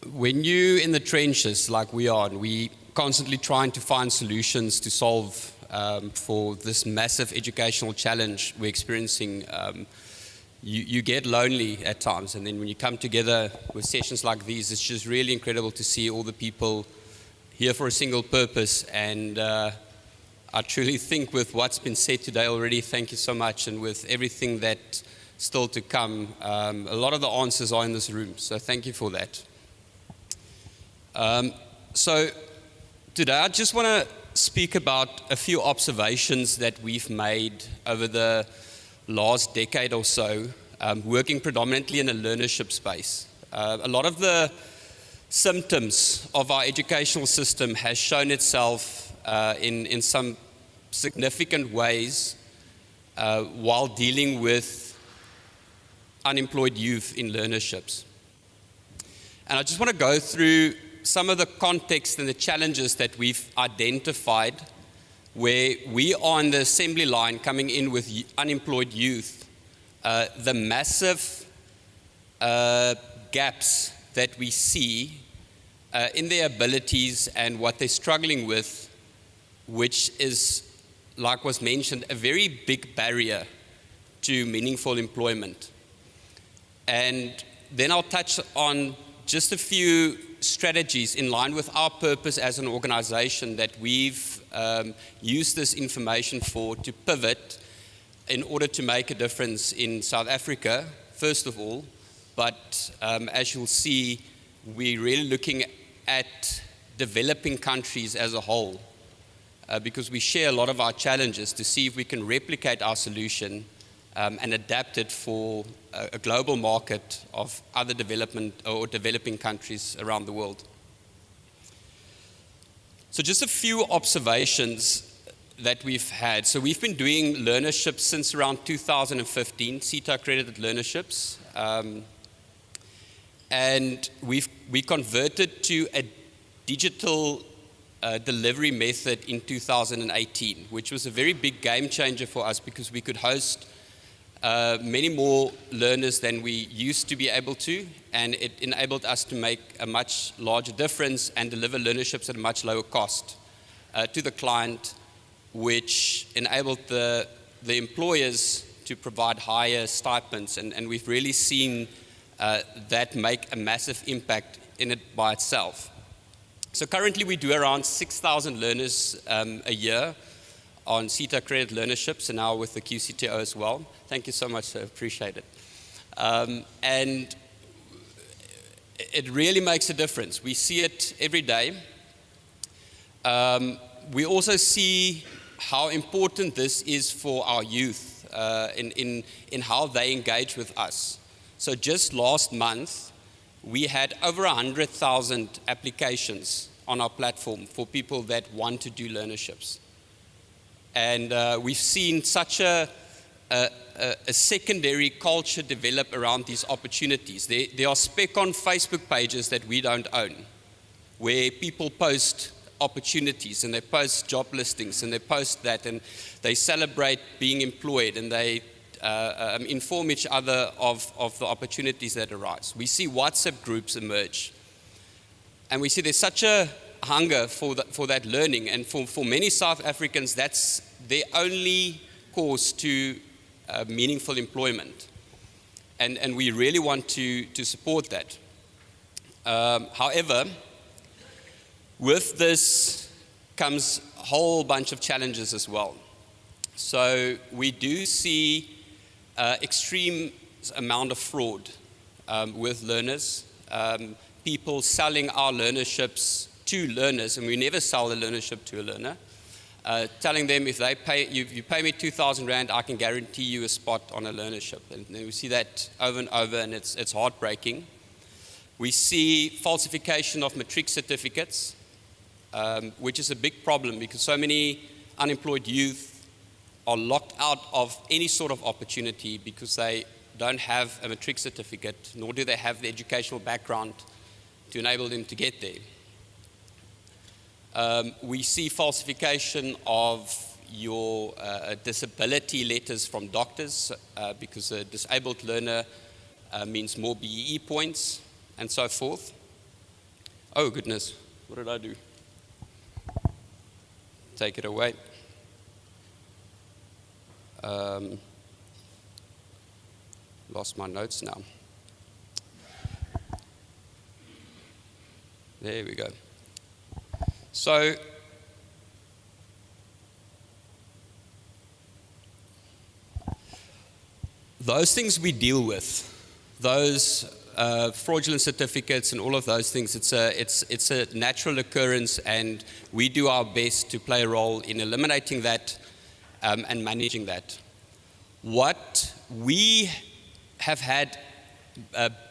when you're in the trenches like we are, and we constantly trying to find solutions to solve for this massive educational challenge we're experiencing, you get lonely at times. And then when you come together with sessions like these, it's just really incredible to see all the people here for a single purpose. And I truly think with what's been said today already, thank you so much, and with everything that's still to come, a lot of the answers are in this room, so thank you for that. So today I just want to speak about a few observations that we've made over the last decade or so, working predominantly in a learnership space. A lot of the symptoms of our educational system has shown itself in some significant ways while dealing with unemployed youth in learnerships. And I just want to go through some of the context and the challenges that we've identified where we are on the assembly line coming in with unemployed youth, the massive gaps that we see in their abilities and what they're struggling with, which is, like was mentioned, a very big barrier to meaningful employment. And then I'll touch on just a few strategies in line with our purpose as an organization that we've used this information for to pivot in order to make a difference in South Africa, first of all. But as you'll see, we're really looking at developing countries as a whole because we share a lot of our challenges to see if we can replicate our solution and adapt it for a global market of other development or developing countries around the world. So just a few observations that we've had. So we've been doing learnerships since around 2015, CETA accredited learnerships. And we converted to a digital delivery method in 2018, which was a very big game changer for us because we could host many more learners than we used to be able to, and it enabled us to make a much larger difference and deliver learnerships at a much lower cost to the client, which enabled the employers to provide higher stipends, and we've really seen that make a massive impact in it by itself. So currently we do around 6,000 learners a year on CETA accredited learnerships, and now with the QCTO as well. Thank you so much, I appreciate it. And it really makes a difference. We see it every day. We also see how important this is for our youth in how they engage with us. So just last month, we had over 100,000 applications on our platform for people that want to do learnerships. And we've seen such a secondary culture develop around these opportunities. There are SpecCon Facebook pages that we don't own, where people post opportunities and they post job listings and they post that and they celebrate being employed and they inform each other of the opportunities that arise. We see WhatsApp groups emerge, and we see there's such a hunger for that learning, and for many South Africans, that's their only course to meaningful employment, and we really want to support that. However, with this comes a whole bunch of challenges as well. So we do see extreme amount of fraud with learners, people selling our learnerships to learners, and we never sell a learnership to a learner, telling them if they pay, you pay me 2,000 Rand, I can guarantee you a spot on a learnership. And we see that over and over, and it's heartbreaking. We see falsification of matric certificates, which is a big problem because so many unemployed youth are locked out of any sort of opportunity because they don't have a matric certificate, nor do they have the educational background to enable them to get there. We see falsification of your disability letters from doctors because a disabled learner means more BEE points and so forth. Oh, goodness. What did I do? Take it away. Lost my notes now. There we go. So, those things we deal with, those fraudulent certificates and all of those things, it's a natural occurrence, and we do our best to play a role in eliminating that and managing that. What we have had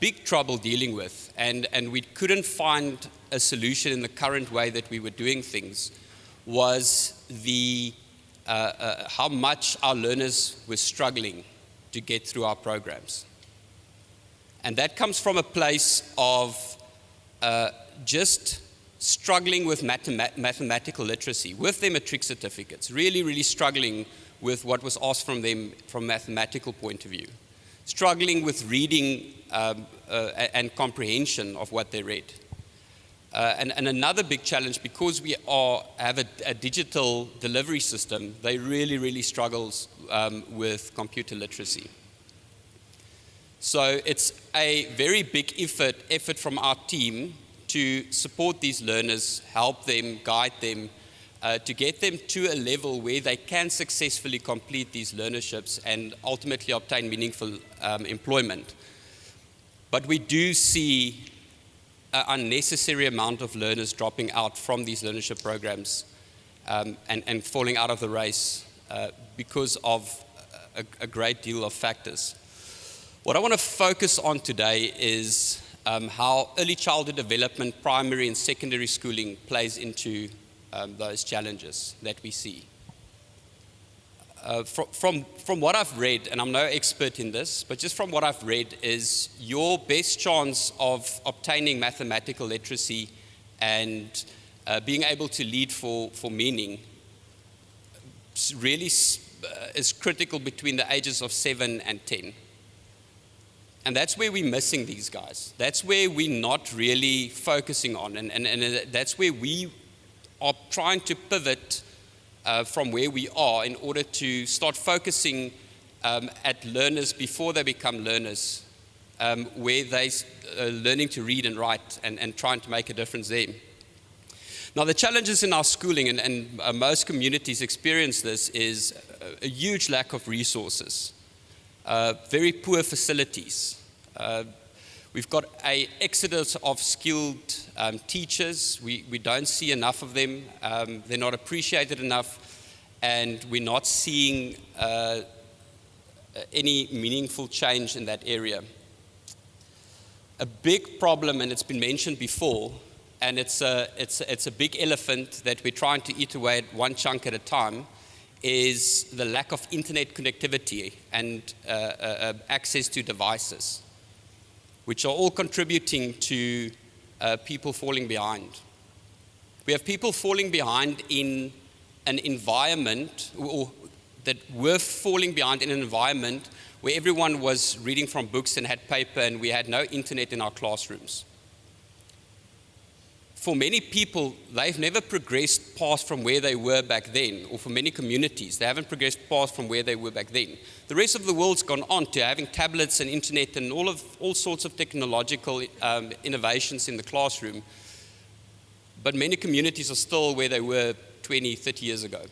big trouble dealing with, and we couldn't find a solution in the current way that we were doing things, was how much our learners were struggling to get through our programs. And that comes from a place of just struggling with mathematical literacy, with their matric certificates, really, really struggling with what was asked from them from a mathematical point of view, struggling with reading and comprehension of what they read. And another big challenge, because we have a digital delivery system, they really, really struggle with computer literacy. So it's a very big effort from our team to support these learners, help them, guide them, to get them to a level where they can successfully complete these learnerships and ultimately obtain meaningful employment. But we do see an unnecessary amount of learners dropping out from these learnership programs and falling out of the race because of a great deal of factors. What I want to focus on today is how early childhood development, primary and secondary schooling plays into those challenges that we see. From what I've read, and I'm no expert in this, but just from what I've read, is your best chance of obtaining mathematical literacy and being able to lead for meaning really is critical between the ages of 7 and 10. And that's where we're missing these guys. That's where we're not really focusing on. And that's where we are trying to pivot from where we are in order to start focusing at learners before they become learners, where they're learning to read and write and trying to make a difference there. Now, the challenges in our schooling, and most communities experience this, is a huge lack of resources, very poor facilities. We've got an exodus of skilled teachers. We don't see enough of them. They're not appreciated enough, and we're not seeing any meaningful change in that area. A big problem, and it's been mentioned before, and it's a big elephant that we're trying to eat away at one chunk at a time, is the lack of internet connectivity and access to devices, which are all contributing to people falling behind. We have people falling behind in an environment, or that were falling behind in an environment where everyone was reading from books and had paper, and we had no internet in our classrooms. For many people, they've never progressed past from where they were back then, or for many communities, they haven't progressed past from where they were back then. The rest of the world's gone on to having tablets and internet and all sorts of technological innovations in the classroom, but many communities are still where they were 20, 30 years ago.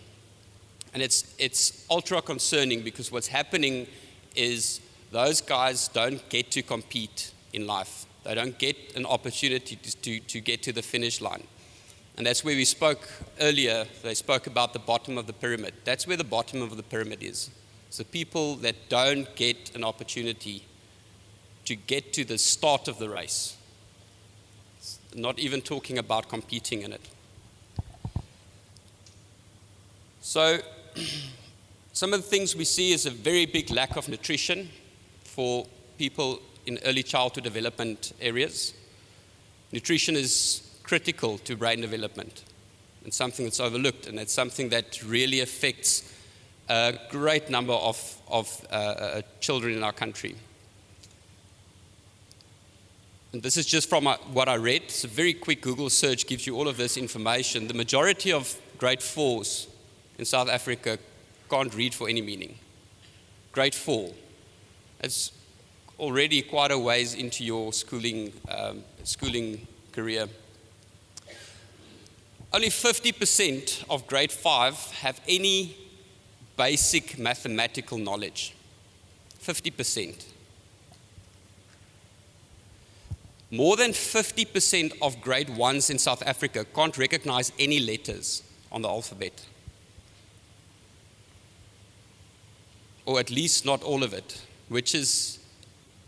And it's ultra concerning, because what's happening is those guys don't get to compete in life. They don't get an opportunity to get to the finish line. And that's where we spoke earlier. They spoke about the bottom of the pyramid. That's where the bottom of the pyramid is. It's the people that don't get an opportunity to get to the start of the race. It's not even talking about competing in it. So some of the things we see is a very big lack of nutrition for people in early childhood development areas. Nutrition is critical to brain development, and something that's overlooked, and it's something that really affects a great number of children in our country. and this is just from what I read, it's a very quick Google search gives you all of this information. The majority of grade 4s in South Africa can't read for any meaning. Grade 4. It's already quite a ways into your schooling career. Only 50% of grade 5 have any basic mathematical knowledge. 50%. More than 50% of grade 1s in South Africa can't recognize any letters on the alphabet. Or at least not all of it, which is,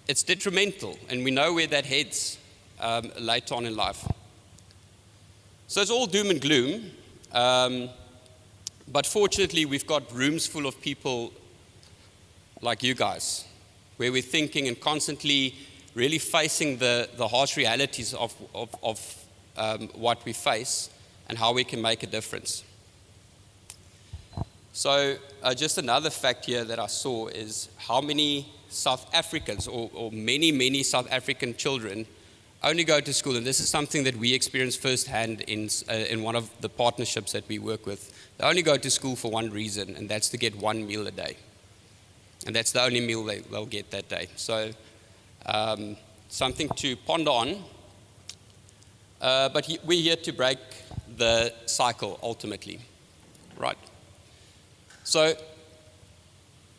it's detrimental, and we know where that heads later on in life. So it's all doom and gloom, but fortunately we've got rooms full of people like you guys, where we're thinking and constantly really facing the harsh realities of what we face and how we can make a difference. So just another fact here that I saw is how many South Africans, or many South African children, only go to school, and this is something that we experience firsthand in one of the partnerships that we work with. They only go to school for one reason, and that's to get one meal a day. And that's the only meal they'll get that day. So something to ponder on. But we're here to break the cycle, ultimately. Right. So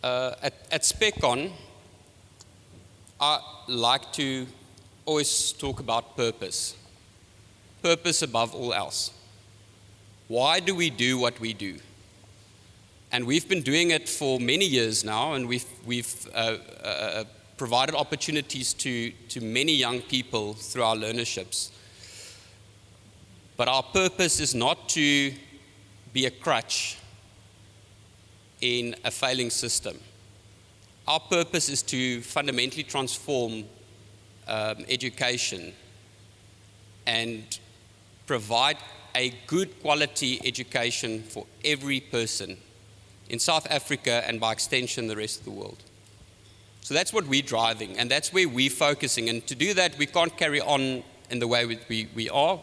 at SpecCon, I like to always talk about purpose. Purpose above all else. Why do we do what we do? And we've been doing it for many years now, and we've provided opportunities to many young people through our learnerships. But our purpose is not to be a crutch in a failing system. Our purpose is to fundamentally transform education and provide a good quality education for every person in South Africa and by extension the rest of the world. So that's what we're driving, and that's where we're focusing. And to do that, we can't carry on in the way we are.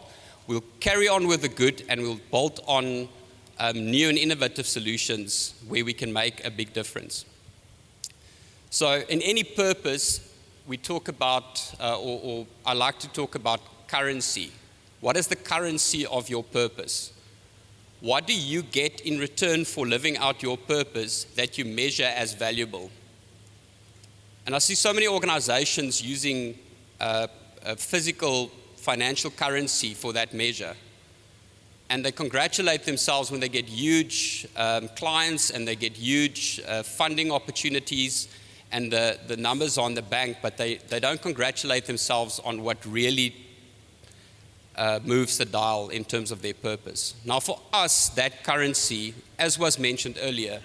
We'll carry on with the good, and we'll bolt on new and innovative solutions where we can make a big difference. So in any purpose, we talk about, or I like to talk about currency. What is the currency of your purpose? What do you get in return for living out your purpose that you measure as valuable? And I see so many organizations using a physical financial currency for that measure. And they congratulate themselves when they get huge clients and they get huge funding opportunities and the numbers on the bank, but they don't congratulate themselves on what really moves the dial in terms of their purpose. Now for us, that currency, as was mentioned earlier,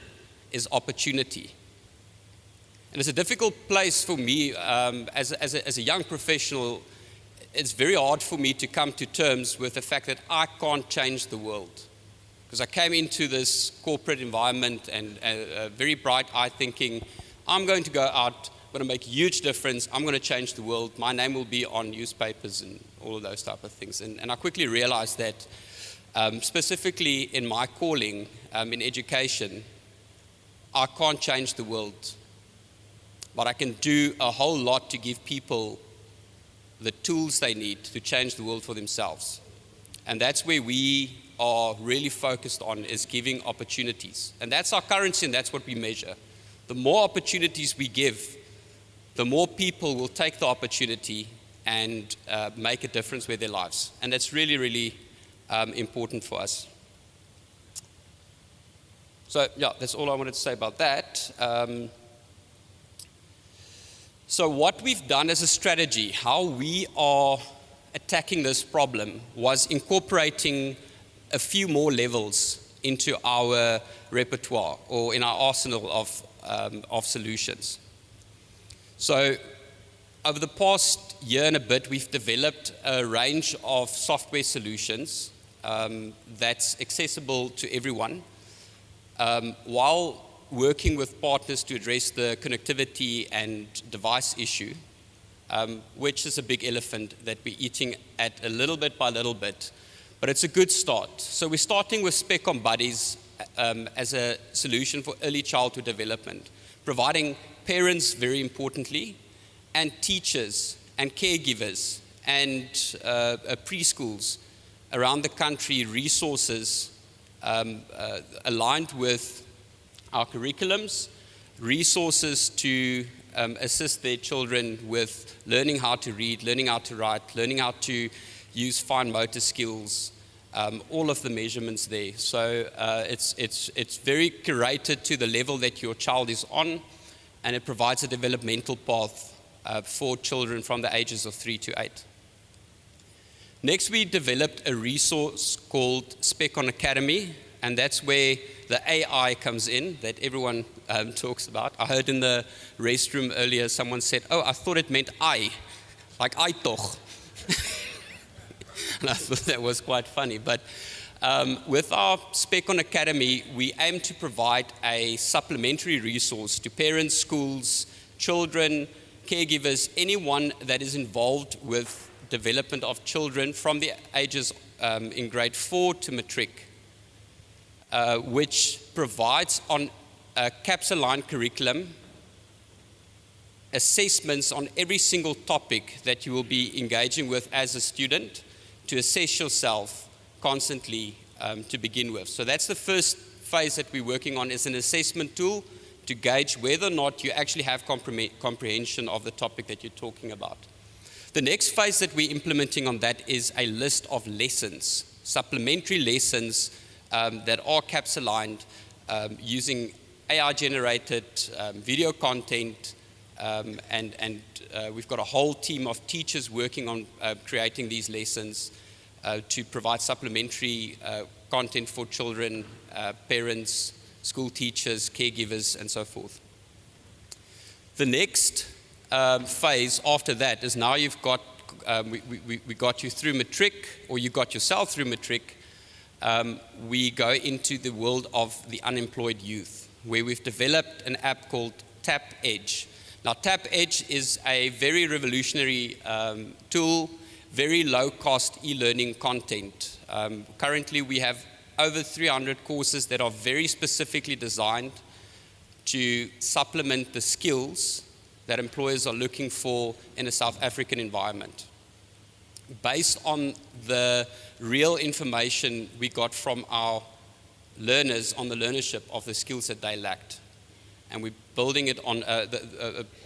is opportunity. And it's a difficult place for me as a young professional. It's very hard for me to come to terms with the fact that I can't change the world. Because I came into this corporate environment and very bright-eyed thinking, I'm going to go out, I'm going to make a huge difference, I'm going to change the world, my name will be on newspapers and all of those type of things. And I quickly realized that specifically in my calling in education, I can't change the world, but I can do a whole lot to give people the tools they need to change the world for themselves. And that's where we are really focused on, is giving opportunities. And that's our currency, and that's what we measure. The more opportunities we give, the more people will take the opportunity and make a difference with their lives. And that's really, really important for us. So yeah, that's all I wanted to say about that. So what we've done as a strategy, how we are attacking this problem, was incorporating a few more levels into our repertoire or in our arsenal of solutions. So over the past year and a bit, we've developed a range of software solutions that's accessible to everyone, while working with partners to address the connectivity and device issue. which is a big elephant that we're eating at a little bit by little bit. But it's a good start. So we're starting with SpecCon Buddies as a solution for early childhood development, providing parents, very importantly, and teachers and caregivers and preschools around the country resources aligned with our curriculums, resources to assist their children with learning how to read, learning how to write, learning how to use fine motor skills, all of the measurements there. So it's very curated to the level that your child is on, and it provides a developmental path for children from the ages of 3 to 8. Next, we developed a resource called SpecCon Academy, and that's where the AI comes in that everyone talks about. I heard in the restroom earlier someone said, "Oh, I thought it meant I, like I toch." And I thought that was quite funny. But with our SpecCon Academy, we aim to provide a supplementary resource to parents, schools, children, caregivers, anyone that is involved with development of children from the ages in grade 4 to matric, which provides on a CAPS-aligned curriculum assessments on every single topic that you will be engaging with as a student to assess yourself constantly to begin with. So that's the first phase that we're working on, is an assessment tool to gauge whether or not you actually have comprehension of the topic that you're talking about. The next phase that we're implementing on that is a list of lessons, supplementary lessons that are CAPS aligned using AI-generated video content, and we've got a whole team of teachers working on creating these lessons to provide supplementary content for children, parents, school teachers, caregivers, and so forth. The next phase after that is now you've got, we got you through matric, or you got yourself through matric. We go into the world of the unemployed youth, where we've developed an app called Tap Edge. Now, Tap Edge is a very revolutionary tool, very low-cost e-learning content. Currently, we have over 300 courses that are very specifically designed to supplement the skills that employers are looking for in a South African environment, based on the real information we got from our learners on the learnership of the skills that they lacked. And we're building it on,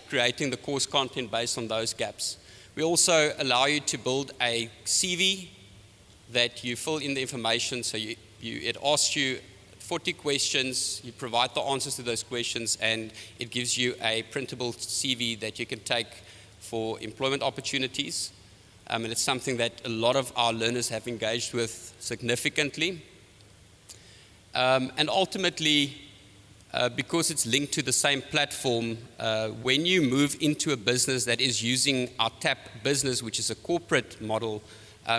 creating the course content based on those gaps. We also allow you to build a CV that you fill in the information. So it asks you 40 questions, you provide the answers to those questions, and it gives you a printable CV that you can take for employment opportunities. And it's something that a lot of our learners have engaged with significantly. And ultimately, because it's linked to the same platform, when you move into a business that is using our TAP business, which is a corporate model,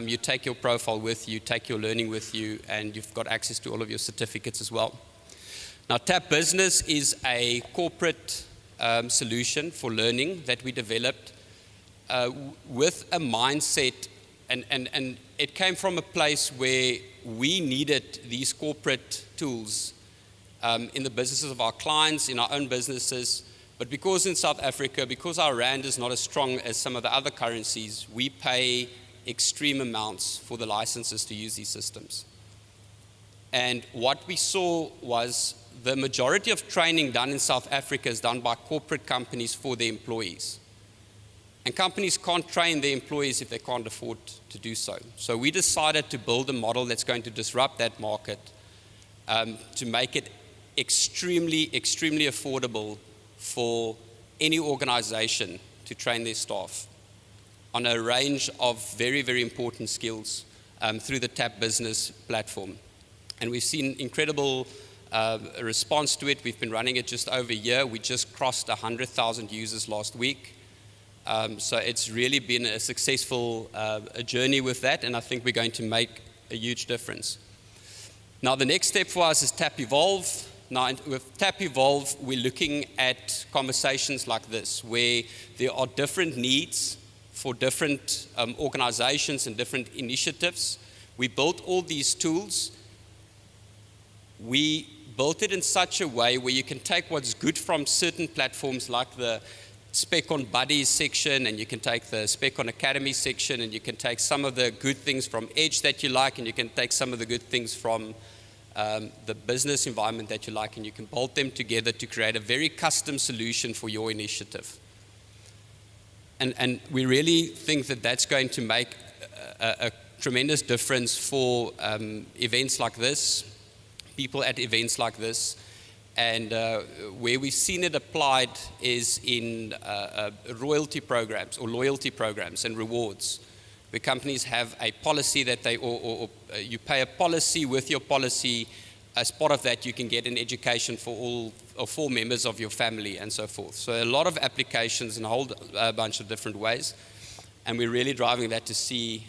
you take your profile with you, take your learning with you, and you've got access to all of your certificates as well. Now, TAP Business is a corporate solution for learning that we developed with a mindset, and it came from a place where we needed these corporate tools in the businesses of our clients, in our own businesses. But because in South Africa, because our rand is not as strong as some of the other currencies, we pay extreme amounts for the licenses to use these systems. And what we saw was the majority of training done in South Africa is done by corporate companies for their employees. And companies can't train their employees if they can't afford to do so. So we decided to build a model that's going to disrupt that market, to make it extremely, extremely affordable for any organization to train their staff on a range of very, very important skills through the TAP Business platform. And we've seen incredible response to it. We've been running it just over a year. We just crossed 100,000 users last week. So it's really been a successful journey with that, and I think we're going to make a huge difference. Now, the next step for us is TAP Evolve. Now, with Tap Evolve, we're looking at conversations like this, where there are different needs for different organizations and different initiatives. We built all these tools. We built it in such a way where you can take what's good from certain platforms like the SpecCon Buddies section, and you can take the SpecCon Academy section, and you can take some of the good things from Edge that you like, and you can take some of the good things from the business environment that you like, and you can bolt them together to create a very custom solution for your initiative. And we really think that that's going to make a tremendous difference for events like this, people at events like this. And where we've seen it applied is in royalty programs or loyalty programs and rewards, where companies have a policy that they, or you pay a policy with your policy. As part of that, you can get an education for all or 4 members of your family and so forth. So a lot of applications in a whole bunch of different ways. And we're really driving that to see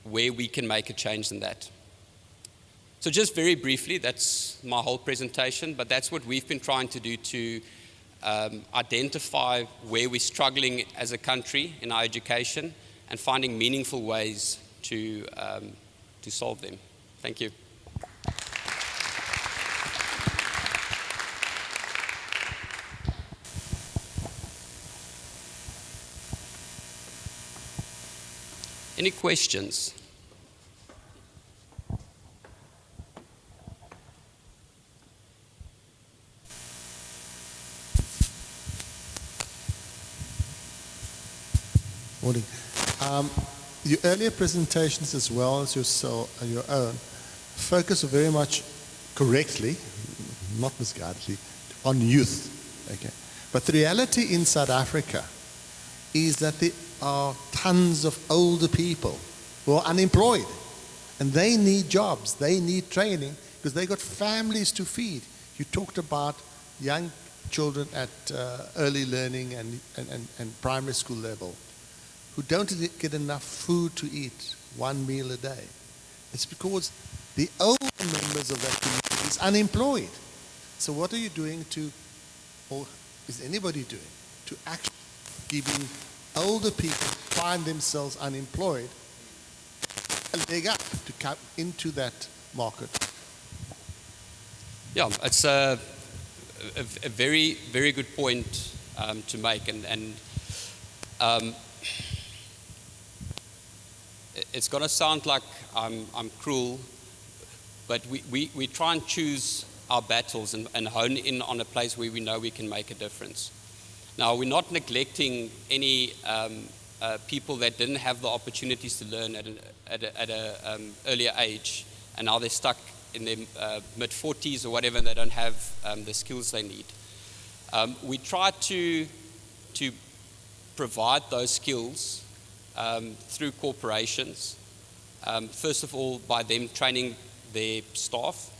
where we can make a change in that. So just very briefly, that's my whole presentation, but that's what we've been trying to do to identify where we're struggling as a country in our education and finding meaningful ways to solve them. Thank you. Any questions? Morning. Your earlier presentations, as well as your own, focus very much correctly, not misguidedly, on youth. Okay, but the reality in South Africa is that there are tons of older people who are unemployed, and they need jobs, they need training, because they got families to feed. You talked about young children at early learning and primary school level who don't get enough food to eat, 1 meal a day. It's because the older members of that community is unemployed. So what are you doing to, or is anybody doing, to actually giving older people who find themselves unemployed a leg up to come into that market? Yeah, it's a very, very good point to make, and it's going to sound like I'm cruel, but we try and choose our battles and hone in on a place where we know we can make a difference. Now, we're not neglecting any people that didn't have the opportunities to learn at an earlier age, and now they're stuck in their mid-40s or whatever, and they don't have the skills they need. We try to provide those skills through corporations, first of all by them training their staff,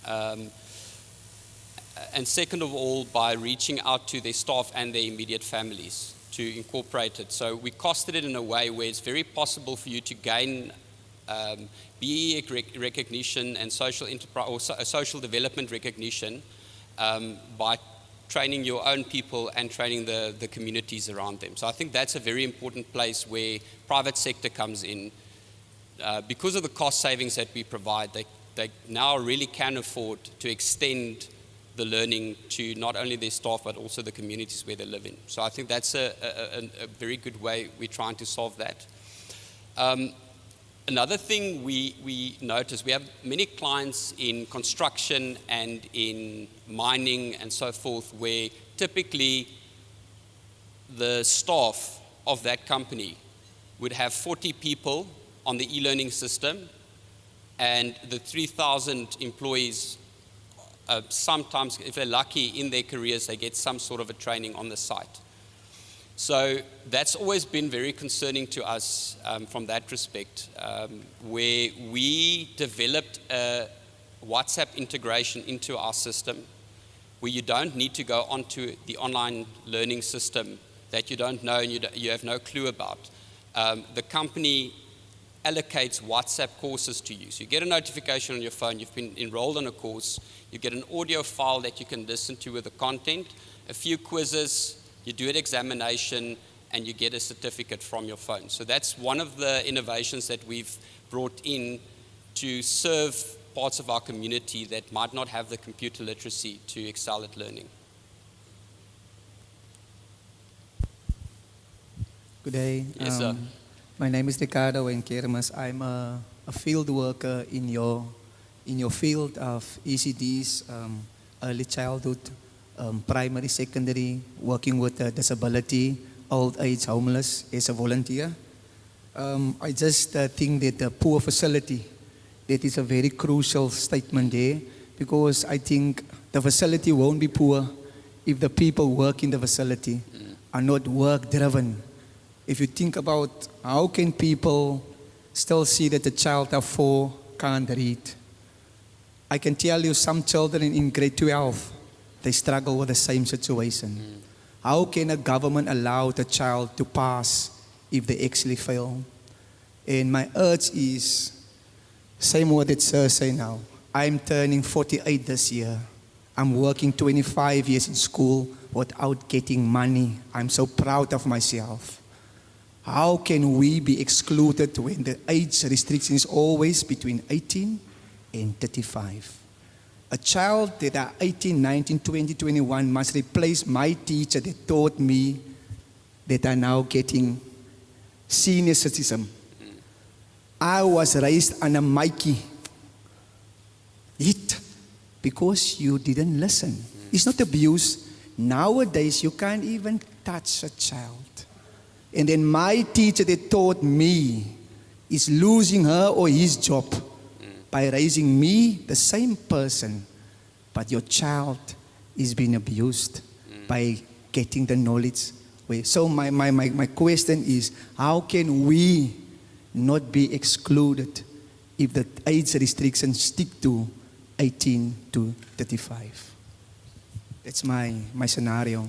and second of all by reaching out to their staff and their immediate families to incorporate it. So we costed it in a way where it's very possible for you to gain BE recognition and social enterprise or social development recognition by training your own people and training the communities around them. So I think that's a very important place where private sector comes in. Because of the cost savings that we provide, they now really can afford to extend the learning to not only their staff but also the communities where they live in. So I think that's a very good way we're trying to solve that. Another thing we notice, we have many clients in construction and in mining and so forth, where typically the staff of that company would have 40 people on the e-learning system, and the 3,000 employees, sometimes, if they're lucky in their careers, they get some sort of a training on the site. So that's always been very concerning to us from that respect, where we developed a WhatsApp integration into our system, where you don't need to go onto the online learning system that you don't know and you have no clue about. The company allocates WhatsApp courses to you. So you get a notification on your phone, you've been enrolled in a course, you get an audio file that you can listen to with the content, a few quizzes, you do an examination, and you get a certificate from your phone. So that's one of the innovations that we've brought in to serve parts of our community that might not have the computer literacy to excel at learning. Good day. Yes, sir. My name is Ricardo Hermias. I'm a field worker in your field of ECDs, early childhood, primary, secondary, working with disability, old age, homeless as a volunteer. I just think that the poor facility, that is a very crucial statement there, because I think the facility won't be poor if the people work in the facility are not work-driven. If you think about how can people still see that the child of 4 can't read. I can tell you some children in grade 12, they struggle with the same situation. How can a government allow the child to pass if they actually fail? And my urge is, same word that Sir say now, I'm turning 48 this year. I'm working 25 years in school without getting money. I'm so proud of myself. How can we be excluded when the age restriction is always between 18 and 35? A child that are 18, 19, 20, 21 must replace my teacher that taught me that are now getting senior citizen. I was raised on a Mikey. Yet, because you didn't listen. It's not abuse. Nowadays, you can't even touch a child. And then my teacher that taught me is losing her or his job by raising me, the same person, but your child is being abused by getting the knowledge. So my question is, how can we not be excluded if the age restrictions stick to 18 to 35? That's my scenario.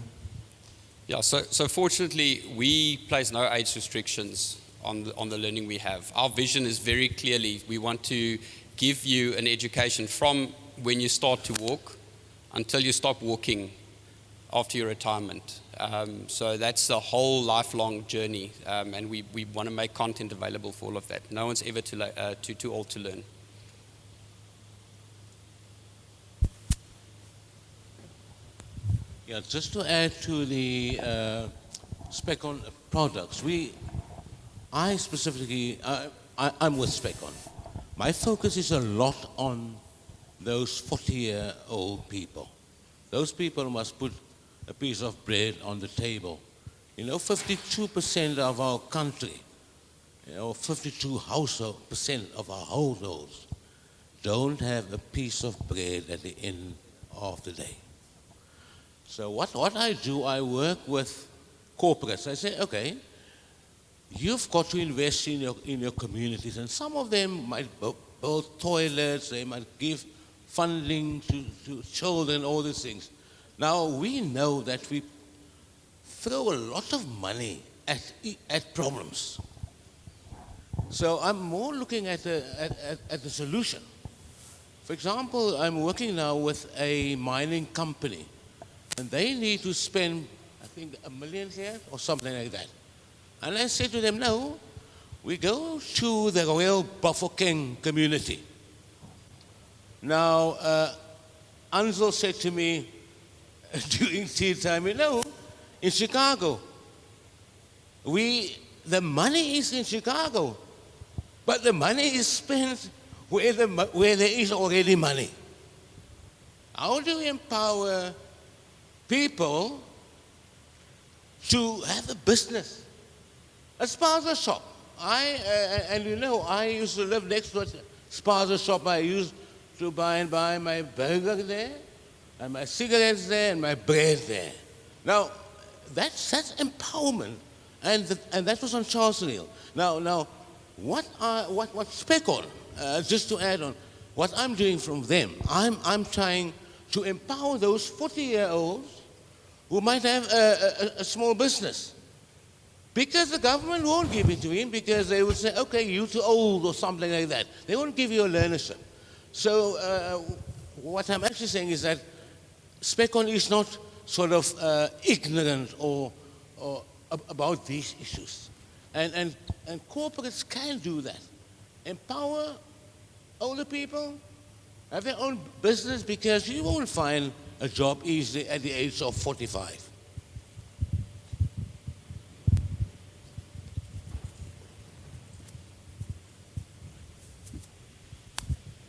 Yeah, so fortunately, we place no age restrictions on the learning we have. Our vision is very clearly, we want to give you an education from when you start to walk until you stop walking after your retirement. So that's a whole lifelong journey, and we want to make content available for all of that. No one's ever too old to learn. Yeah, just to add to the SpecCon products, I specifically, I'm with SpecCon. My focus is a lot on those 40-year-old people. Those people must put a piece of bread on the table. 52% of our country, 52% of our households don't have a piece of bread at the end of the day. So what I do, I work with corporates. I say, okay, you've got to invest in your communities, and some of them might build toilets, they might give funding to children, all these things. Now, we know that we throw a lot of money at problems. So I'm more looking at the solution. For example, I'm working now with a mining company, and they need to spend, I think, $1 million here or something like that. And I said to them, no, we go to the Royal Bafokeng community. Now, Ansel said to me during tea time, in Chicago, the money is in Chicago, but the money is spent where there is already money. How do we empower people to have a business, a spaza shop? I used to live next to a spaza shop. I used to buy and buy my burger there, and my cigarettes there, and my bread there. Now, that's empowerment, and that was on Charles Neal. Now, what SpecCon? Just to add on, what I'm doing from them, I'm trying to empower those 40-year-olds who might have a small business. Because the government won't give it to him because they will say, okay, you're too old or something like that. They won't give you a learnership. So what I'm actually saying is that SpecCon is not sort of ignorant or about these issues. And corporates can do that. Empower older people, have their own business, because you won't find a job easily at the age of 45.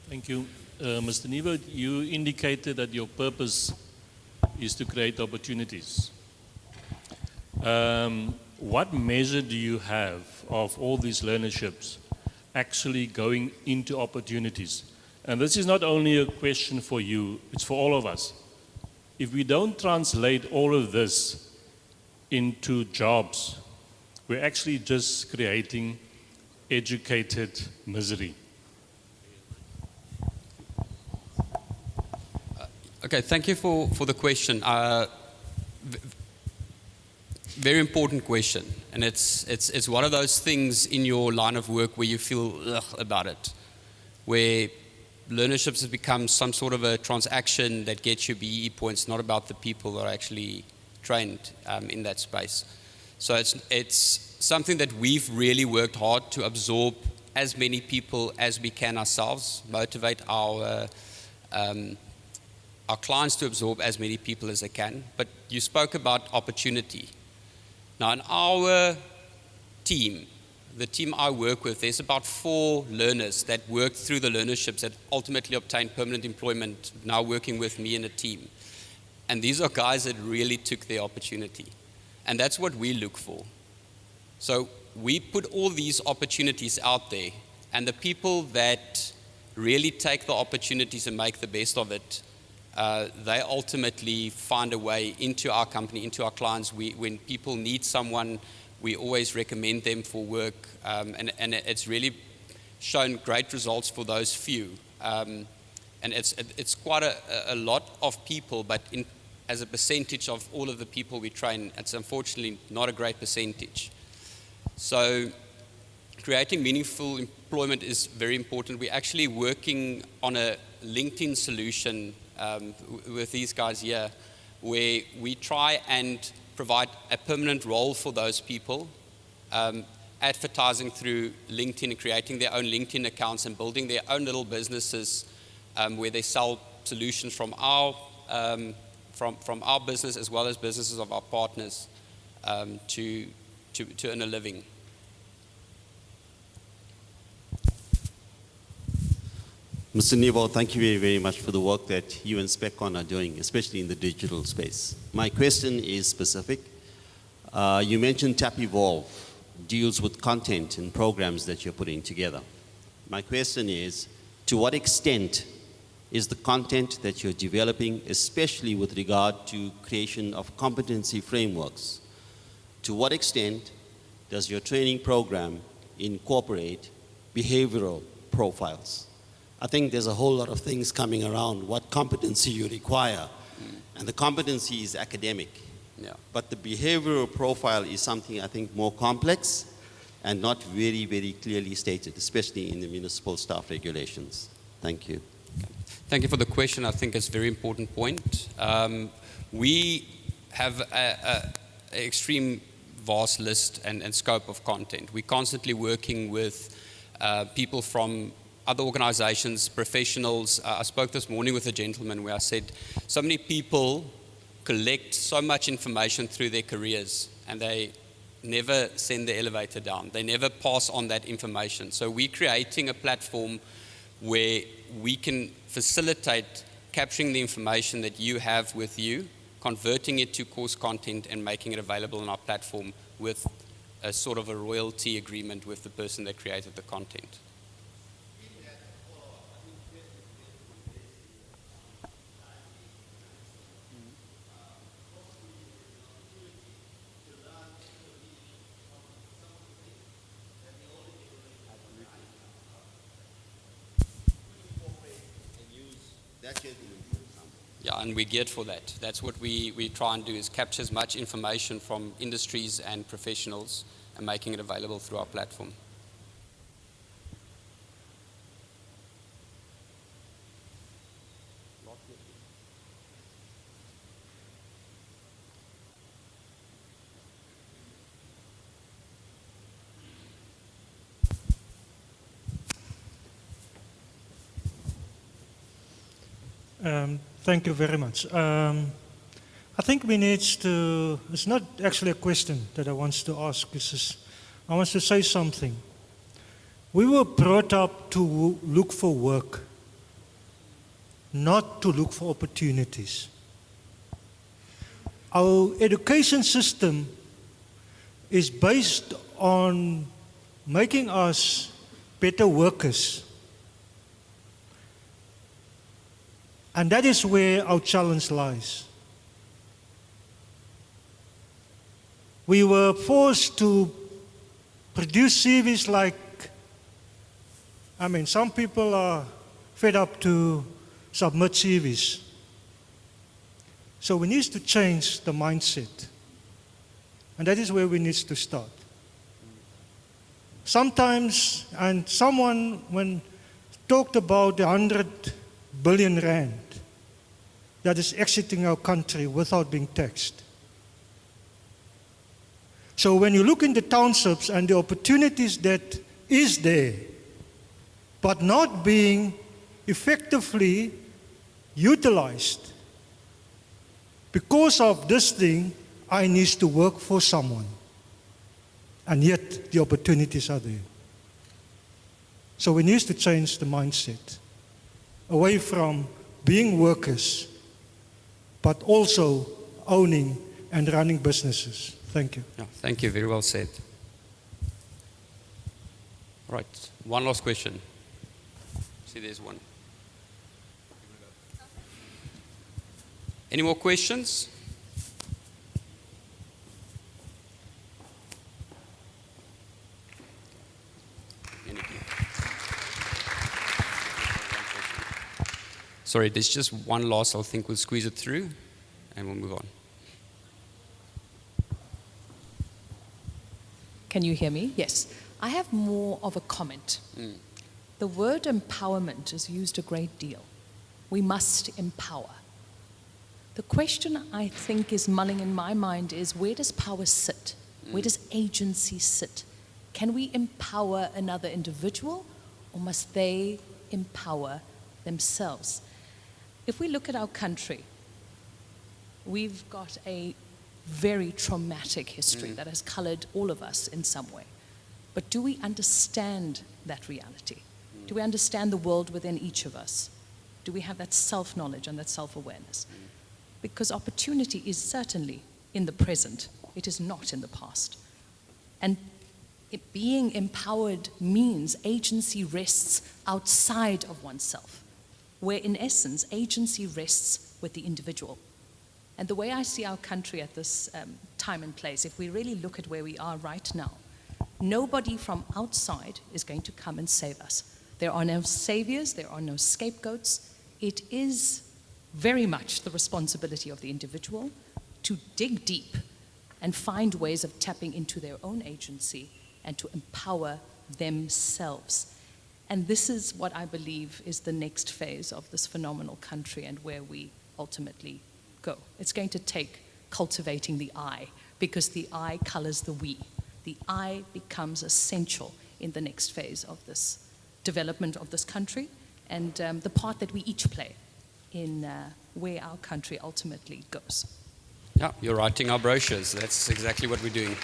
Thank you. Mr. Nieuwoudt, you indicated that your purpose is to create opportunities. What measure do you have of all these learnerships actually going into opportunities? And this is not only a question for you, it's for all of us. If we don't translate all of this into jobs, we're actually just creating educated misery. Okay, thank you for the question. Very important question, and it's one of those things in your line of work where you feel about it, where learnerships has become some sort of a transaction that gets you BE points, not about the people that are actually trained in that space. So it's something that we've really worked hard to absorb as many people as we can ourselves, motivate our clients to absorb as many people as they can. But you spoke about opportunity. Now in our team, the team I work with, there's about 4 learners that work through the learnerships that ultimately obtain permanent employment, now working with me in a team. And these are guys that really took the opportunity. And that's what we look for. So we put all these opportunities out there, and the people that really take the opportunities and make the best of it, they ultimately find a way into our company, into our clients. When people need someone, we always recommend them for work, and it's really shown great results for those few. And it's quite a lot of people, but as a percentage of all of the people we train, it's unfortunately not a great percentage. So creating meaningful employment is very important. We're actually working on a LinkedIn solution with these guys here, where we try and provide a permanent role for those people, advertising through LinkedIn and creating their own LinkedIn accounts and building their own little businesses where they sell solutions from our business as well as businesses of our partners to earn a living. Mr. Nieuwoudt, thank you very, very much for the work that you and SpecCon are doing, especially in the digital space. My question is specific. You mentioned Tap Evolve deals with content and programs that you're putting together. My question is, to what extent is the content that you're developing, especially with regard to creation of competency frameworks, to what extent does your training program incorporate behavioral profiles? I think there's a whole lot of things coming around what competency you require, and the competency is academic. Yeah. But the behavioral profile is something I think more complex and not very, very clearly stated, especially in the municipal staff regulations. Thank you. Thank you for the question. I think it's a very important point. We have an extreme vast list and scope of content. We're constantly working with people from other organizations, professionals. I spoke this morning with a gentleman where I said, so many people collect so much information through their careers and they never send the elevator down. They never pass on that information. So we're creating a platform where we can facilitate capturing the information that you have with you, converting it to course content and making it available on our platform with a sort of a royalty agreement with the person that created the content. Yeah, and we're geared for that. That's what we try and do, is capture as much information from industries and professionals and making it available through our platform. Thank you very much. I think we need to, it's not actually a question that I want to ask, I want to say something. We were brought up to look for work, not to look for opportunities. Our education system is based on making us better workers. And that is where our challenge lies. We were forced to produce CVs like, some people are fed up to submit CVs. So we need to change the mindset. And that is where we need to start. Sometimes, and someone, when talked about the 100 billion rand that is exiting our country without being taxed. So when you look in the townships and the opportunities that is there, but not being effectively utilized, because of this thing, I need to work for someone. And yet the opportunities are there. So we need to change the mindset away from being workers, but also owning and running businesses. Thank you. Yeah, thank you. Very well said. All right. One last question. See, there's one. Any more questions? Sorry, there's just one last. I think we'll squeeze it through and we'll move on. Can you hear me? Yes. I have more of a comment. The word empowerment is used a great deal. We must empower. The question I think is mulling in my mind is, where does power sit? Where does agency sit? Can we empower another individual, or must they empower themselves? If we look at our country, we've got a very traumatic history that has colored all of us in some way. But do we understand that reality? Do we understand the world within each of us? Do we have that self-knowledge and that self-awareness? Because opportunity is certainly in the present. It is not in the past. And being empowered means agency rests outside of oneself, where in essence, agency rests with the individual. And the way I see our country at this time and place, if we really look at where we are right now, nobody from outside is going to come and save us. There are no saviors, there are no scapegoats. It is very much the responsibility of the individual to dig deep and find ways of tapping into their own agency and to empower themselves. And this is what I believe is the next phase of this phenomenal country and where we ultimately go. It's going to take cultivating the I, because the I colors the we. The I becomes essential in the next phase of this development of this country and the part that we each play in where our country ultimately goes. Yeah, you're writing our brochures. That's exactly what we're doing.